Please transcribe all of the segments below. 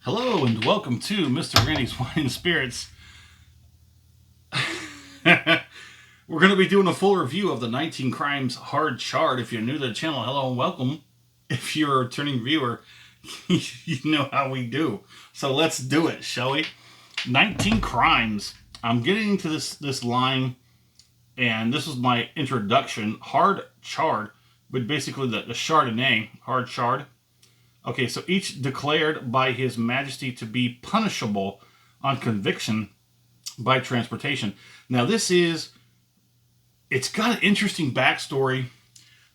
Hello and welcome to Mr. Randy's Wine and Spirits. We're going to be doing a full review of the 19 Crimes Hard Chard. If you're new to the channel, hello and welcome. If you're a returning viewer, you know how we do. So let's do it, shall we? 19 Crimes. I'm getting into this line, and this was my introduction. Hard Chard, but basically the Chardonnay, Hard Chard. Okay, so each declared by His Majesty to be punishable on conviction by transportation. Now it's got an interesting backstory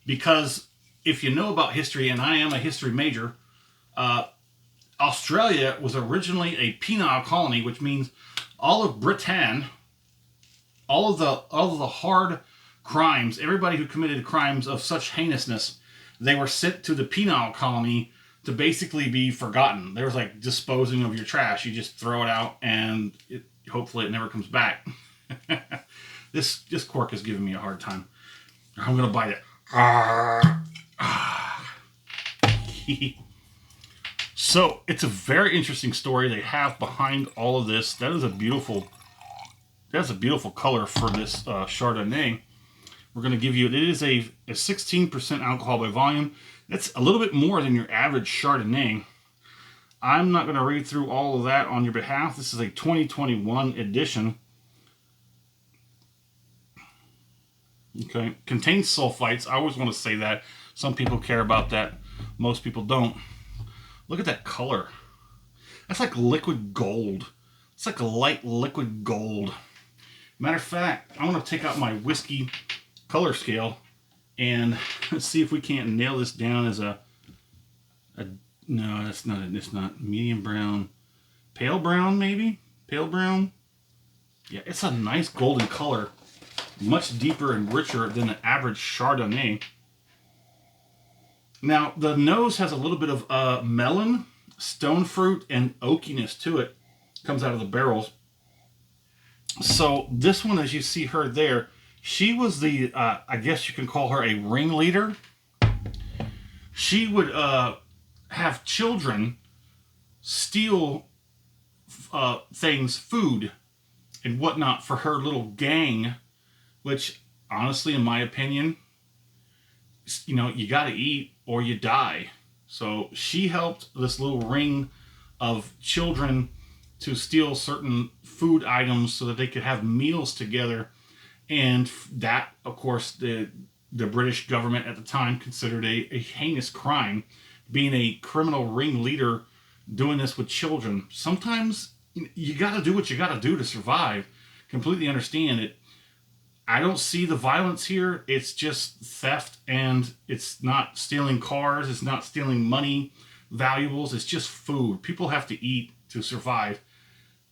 because if you know about history, and I am a history major, Australia was originally a penal colony, which means all of Britain, all of the hard crimes, everybody who committed crimes of such heinousness, they were sent to the penal colony to basically be forgotten. There was like disposing of your trash. You just throw it out and hopefully it never comes back. This cork is giving me a hard time. I'm going to bite it. So it's a very interesting story they have behind all of this. That's a beautiful color for this Chardonnay. We're going to give you, it is a 16% alcohol by volume. That's a little bit more than your average Chardonnay. I'm not going to read through all of that on your behalf. This is a 2021 edition. Okay, contains sulfites. I always want to say that. Some people care about that. Most people don't. Look at that color. That's like liquid gold. It's like a light liquid gold. Matter of fact, I want to take out my whiskey color scale and let's see if we can't nail this down as no, that's not it. It's not medium brown. Pale brown, maybe? Pale brown? Yeah, it's a nice golden color. Much deeper and richer than the average Chardonnay. Now, the nose has a little bit of melon, stone fruit, and oakiness to it. Comes out of the barrels. So this one, as you see her there, she was the, I guess you can call her a ringleader. She would have children steal things, food, and whatnot for her little gang, which, honestly, in my opinion, you know, you got to eat or you die. So she helped this little ring of children to steal certain food items so that they could have meals together. And that, of course, the British government at the time considered a heinous crime, being a criminal ringleader doing this with children. Sometimes you got to do what you got to do to survive. Completely understand it. I don't see the violence here. It's just theft, and it's not stealing cars. It's not stealing money, valuables. It's just food. People have to eat to survive.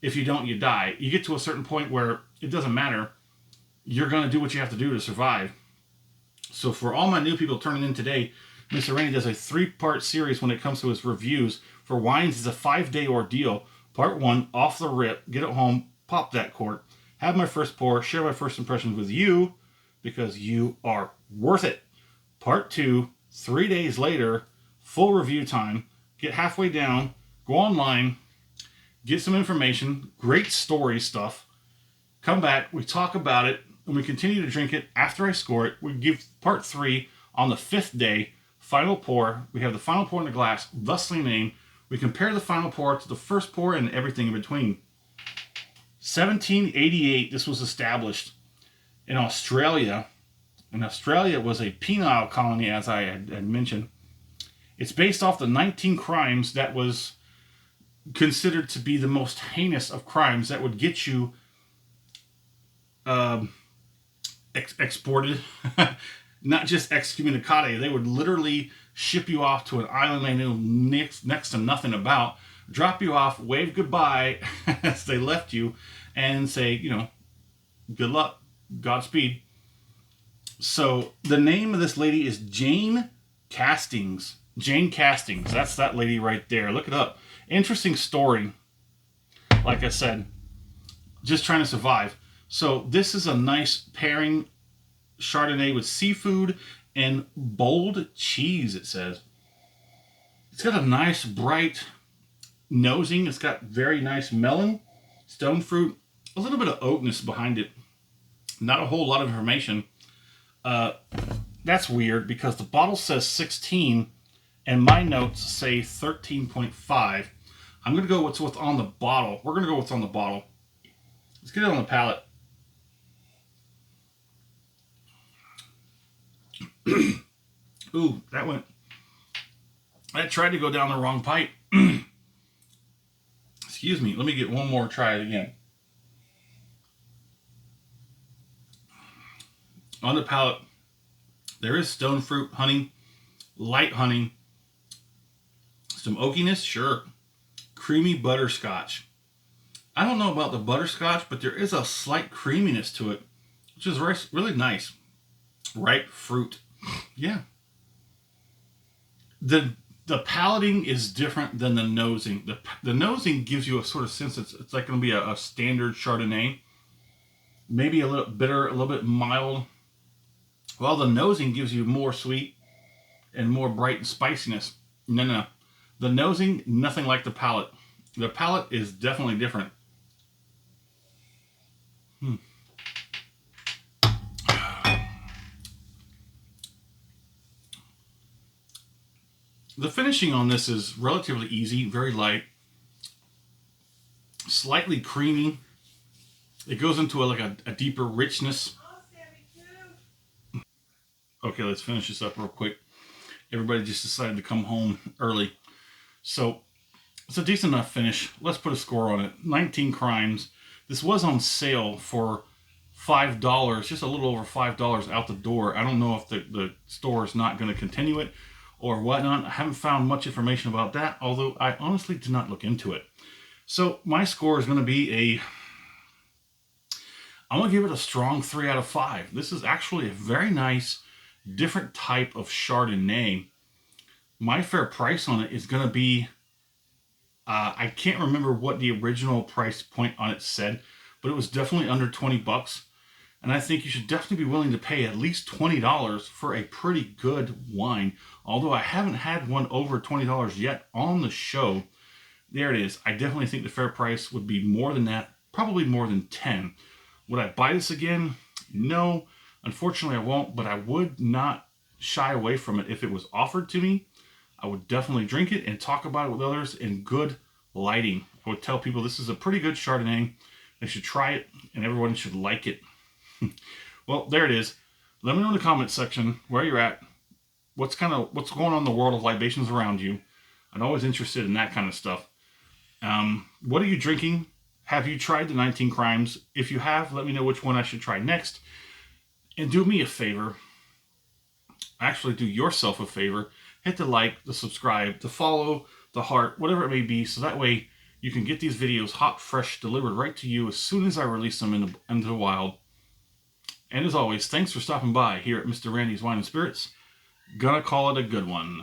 If you don't, you die. You get to a certain point where it doesn't matter. You're going to do what you have to do to survive. So for all my new people turning in today, Mr. Randy does a 3-part series when it comes to his reviews. For wines, it's a 5-day ordeal. Part 1, off the rip, get it home, pop that cork, have my first pour, share my first impressions with you, because you are worth it. Part 2, 3 days later, full review time, get halfway down, go online, get some information, great story stuff, come back, we talk about it, and we continue to drink it after I score it. We give part 3 on the 5th day, final pour. We have the final pour in the glass, thusly named. We compare the final pour to the first pour and everything in between. 1788, this was established in Australia. And Australia was a penal colony, as I had mentioned. It's based off the 19 crimes that was considered to be the most heinous of crimes that would get you exported, not just excommunicate. They would literally ship you off to an island they knew next to nothing about, drop you off, wave goodbye as they left you, and say, you know, good luck, Godspeed. So the name of this lady is Jane Castings. Jane Castings. That's that lady right there. Look it up. Interesting story. Like I said, just trying to survive. So this is a nice pairing Chardonnay with seafood and bold cheese, it says. It's got a nice, bright nosing. It's got very nice melon, stone fruit, a little bit of oakness behind it. Not a whole lot of information. That's weird because the bottle says 16 and my notes say 13.5. I'm going to go with what's on the bottle. We're going to go with what's on the bottle. Let's get it on the palate. Ooh, that went... I tried to go down the wrong pipe. Excuse me. Let me get one more try it again. On the palate, there is stone fruit, honey, light honey, some oakiness, sure. Creamy butterscotch. I don't know about the butterscotch, but there is a slight creaminess to it, which is really nice. Ripe fruit. Yeah. The palating is different than the nosing. The nosing gives you a sort of sense it's like going to be a standard Chardonnay. Maybe a little bitter, a little bit mild. While the nosing gives you more sweet and more bright and spiciness. No. The nosing, nothing like the palate. The palate is definitely different. The finishing on this is relatively easy, very light, slightly creamy. It goes into a deeper richness. Okay, let's finish this up real quick. Everybody just decided to come home early. So it's a decent enough finish. Let's put a score on it. 19 Crimes. This was on sale for $5, just a little over $5 out the door. I don't know if the store is not going to continue it or whatnot. I haven't found much information about that, although I honestly did not look into it. So my score is going to be I'm going to give it a strong 3 out of 5. This is actually a very nice, different type of Chardonnay. My fair price on it is going to be, I can't remember what the original price point on it said, but it was definitely under 20 bucks. And I think you should definitely be willing to pay at least $20 for a pretty good wine. Although I haven't had one over $20 yet on the show. There it is. I definitely think the fair price would be more than that, probably more than 10. Would I buy this again? No. Unfortunately, I won't, but I would not shy away from it if it was offered to me. I would definitely drink it and talk about it with others in good lighting. I would tell people this is a pretty good Chardonnay. They should try it, and everyone should like it. Well, there it is. Let me know in the comment section where you're at. What's going on in the world of libations around you. I'm always interested in that kind of stuff. What are you drinking? Have you tried the 19 Crimes? If you have, let me know which one I should try next. And do me a favor. Actually, do yourself a favor. Hit the like, the subscribe, the follow, the heart, whatever it may be, so that way you can get these videos hot, fresh, delivered right to you as soon as I release them into the wild. And as always, thanks for stopping by here at Mr. Randy's Wine and Spirits. Gonna call it a good one.